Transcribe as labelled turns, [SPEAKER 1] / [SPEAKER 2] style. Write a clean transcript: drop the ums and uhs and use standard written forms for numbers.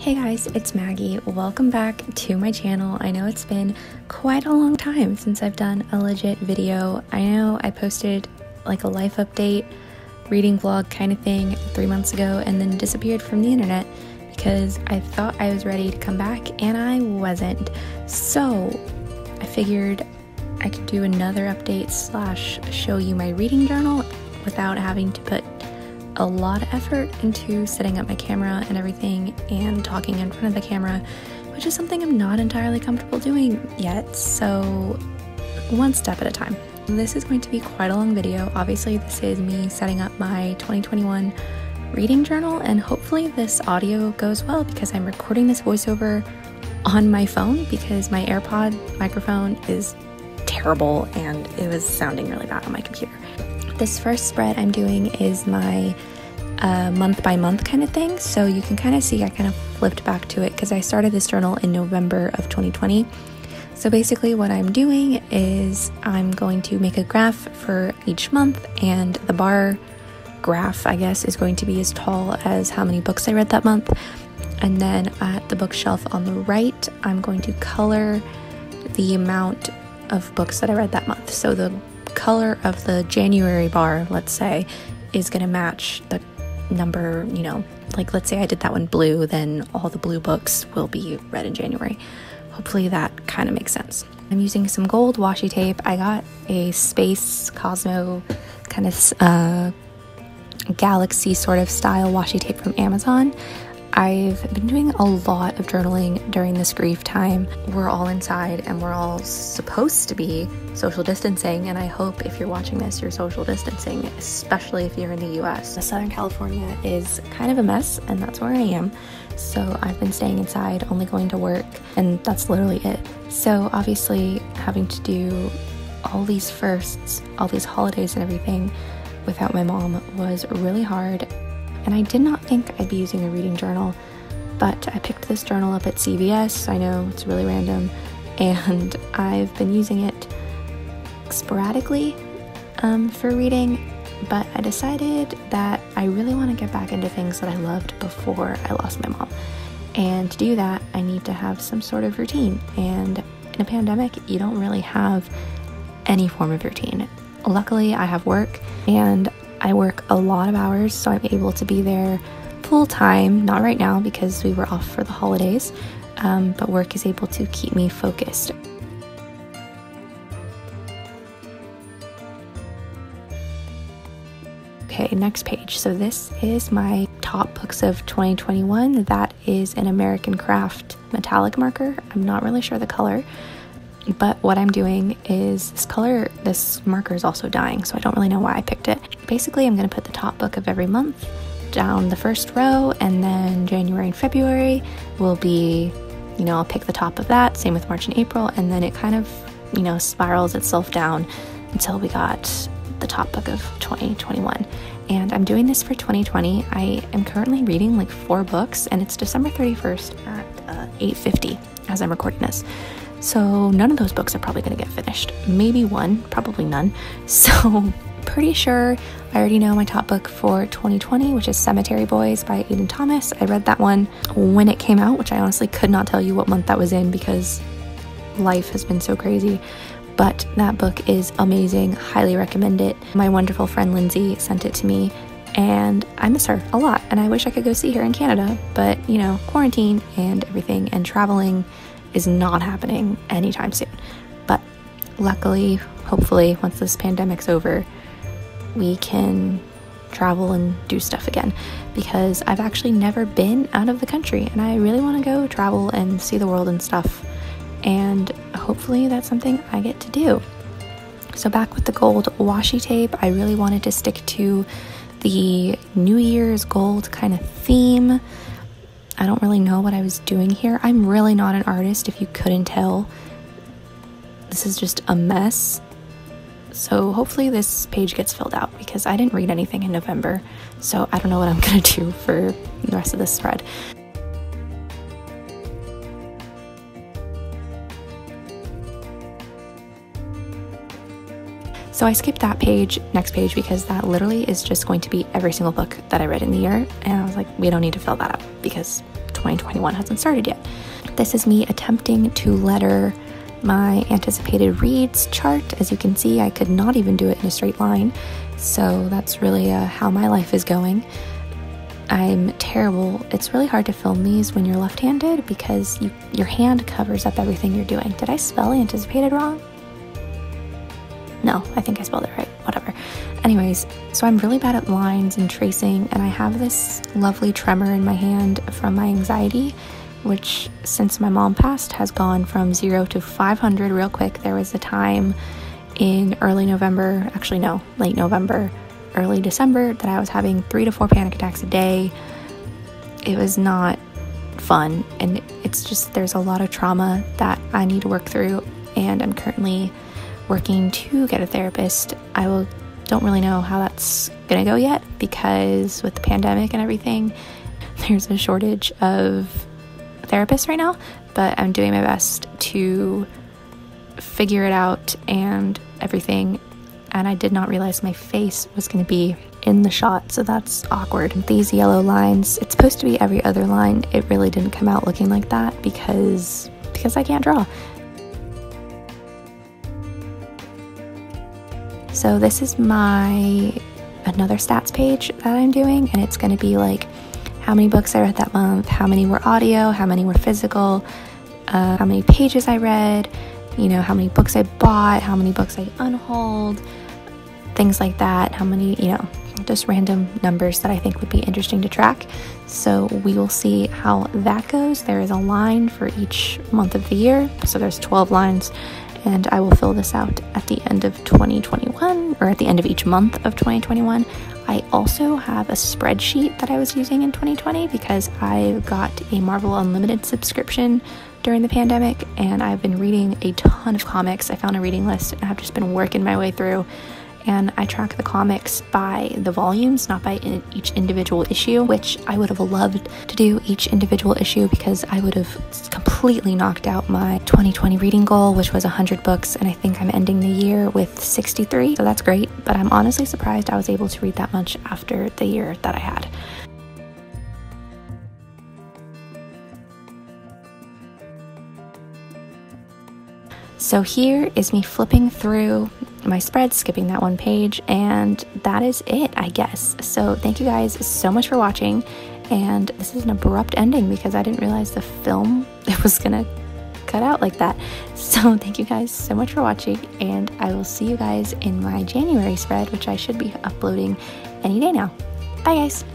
[SPEAKER 1] Hey guys, it's Maggie. Welcome back to my channel. I know it's been quite a long time since I've done a legit video. I know I posted like a life update, reading vlog kind of thing 3 months ago and then disappeared from the internet because I thought I was ready to come back and I wasn't. So I figured I could do another update / show you my reading journal without having to put a lot of effort into setting up my camera and everything and talking in front of the camera, which is something I'm not entirely comfortable doing yet, so one step at a time. This is going to be quite a long video. Obviously, this is me setting up my 2021 reading journal, and hopefully this audio goes well because I'm recording this voiceover on my phone because my AirPod microphone is terrible and it was sounding really bad on my computer. This first spread I'm doing is my month by month kind of thing, so you can kind of see I kind of flipped back to it because I started this journal in November of 2020. So basically what I'm doing is I'm going to make a graph for each month, and the bar graph, I guess, is going to be as tall as how many books I read that month. And then at the bookshelf on the right, I'm going to color the amount of books that I read that month. So the color of the January bar, let's say, is going to match the number, you know, like let's say I did that one blue, then all the blue books will be read in January. Hopefully that kind of makes sense. I'm using some gold washi tape. I got a space Cosmo kind of galaxy sort of style washi tape from Amazon. I've been doing a lot of journaling during this grief time. We're all inside and we're all supposed to be social distancing, and I hope if you're watching this, you're social distancing, especially if you're in the US. Southern California is kind of a mess, and that's where I am. So I've been staying inside, only going to work, and that's literally it. So obviously having to do all these firsts, all these holidays and everything without my mom was really hard. And I did not think I'd be using a reading journal, but I picked this journal up at CVS. I know it's really random, and I've been using it sporadically for reading, but I decided that I really want to get back into things that I loved before I lost my mom. And to do that, I need to have some sort of routine. And in a pandemic, you don't really have any form of routine. Luckily, I have work, and I work a lot of hours, so I'm able to be there full time. Not right now because we were off for the holidays, but work is able to keep me focused. Okay, next page. So this is my top books of 2021. That is an American Craft metallic marker. I'm not really sure the color, but what I'm doing is this marker is also dying, so I don't really know why I picked it. Basically, I'm going to put the top book of every month down the first row, and then January and February will be, you know, I'll pick the top of that, same with March and April, and then it kind of, you know, spirals itself down until we got the top book of 2021. And I'm doing this for 2020. I am currently reading like 4 books, and it's December 31st at 8:50 as I'm recording this. So none of those books are probably going to get finished. Maybe one, probably none. So pretty sure I already know my top book for 2020, which is Cemetery Boys by Aiden Thomas. I read that one when it came out, which I honestly could not tell you what month that was in because life has been so crazy. But that book is amazing. Highly recommend it. My wonderful friend Lindsay sent it to me, and I miss her a lot. And I wish I could go see her in Canada, but you know, quarantine and everything and traveling is not happening anytime soon. But luckily, hopefully, once this pandemic's over, we can travel and do stuff again, because I've actually never been out of the country and I really want to go travel and see the world and stuff, and hopefully that's something I get to do. So back with the gold washi tape, I really wanted to stick to the New Year's gold kind of theme. I don't really know what I was doing here. I'm really not an artist, if you couldn't tell. This is just a mess. So hopefully this page gets filled out because I didn't read anything in November. So I don't know what I'm gonna do for the rest of this spread. So I skipped that page, next page, because that literally is just going to be every single book that I read in the year. And I was like, we don't need to fill that out because 2021 hasn't started yet. This is me attempting to letter my anticipated reads chart. As you can see, I could not even do it in a straight line, so that's really how my life is going. I'm terrible. It's really hard to film these when you're left-handed because your hand covers up everything you're doing. Did I spell anticipated wrong? No, I think I spelled it right. Whatever. Anyways, so I'm really bad at lines and tracing, and I have this lovely tremor in my hand from my anxiety, which since my mom passed has gone from 0 to 500 real quick. There was a time in early November, actually no, late November, early December, that I was having 3 to 4 panic attacks a day. It was not fun, and it's just, there's a lot of trauma that I need to work through, and I'm currently working to get a therapist. Don't really know how that's gonna go yet, because with the pandemic and everything, there's a shortage of therapists right now, but I'm doing my best to figure it out and everything. And I did not realize my face was going to be in the shot, so that's awkward. These yellow lines, it's supposed to be every other line. It really didn't come out looking like that because I can't draw. So this is another stats page that I'm doing, and it's going to be like how many books I read that month, how many were audio, how many were physical, how many pages I read, how many books I bought, how many books I unhauled, things like that, how many, just random numbers that I think would be interesting to track. So we will see how that goes. There is a line for each month of the year, so there's 12 lines, and I will fill this out at the end of 2021, or at the end of each month of 2021. I also have a spreadsheet that I was using in 2020 because I got a Marvel Unlimited subscription during the pandemic, and I've been reading a ton of comics. I found a reading list, and I've just been working my way through, and I track the comics by the volumes, not by each individual issue, which I would have loved to do each individual issue because I would have completely knocked out my 2020 reading goal, which was 100 books, and I think I'm ending the year with 63, so that's great, but I'm honestly surprised I was able to read that much after the year that I had. So here is me flipping through my spread, skipping that one page, and that is it, I guess. So thank you guys so much for watching, and this is an abrupt ending because I didn't realize the film it was gonna cut out like that. So thank you guys so much for watching, and I will see you guys in my January spread, which I should be uploading any day now. Bye guys.